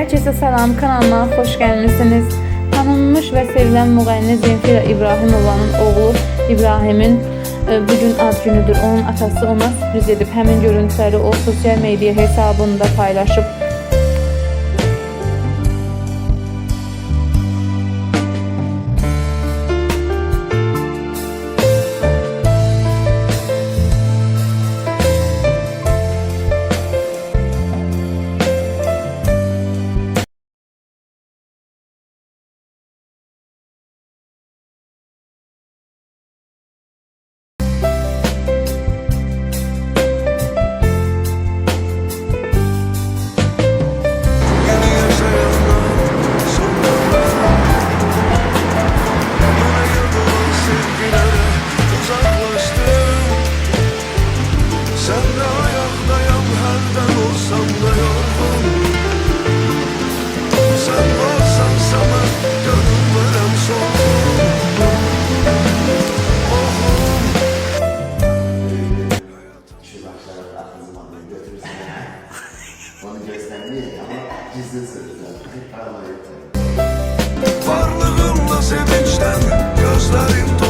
Herkese salam, kanalıma hoş gelmişsiniz. Tanınmış ve sevilen müğənni Zemfira İbrahimovanın oğlu İbrahimin bugün ad günüdür. Onun atası ona sürpriz edip həmin görüntüləri o sosyal medya hesabında paylaşıb. Onu göstermiyor ama gizli sözler. Varlığımla sevinçten gözlerim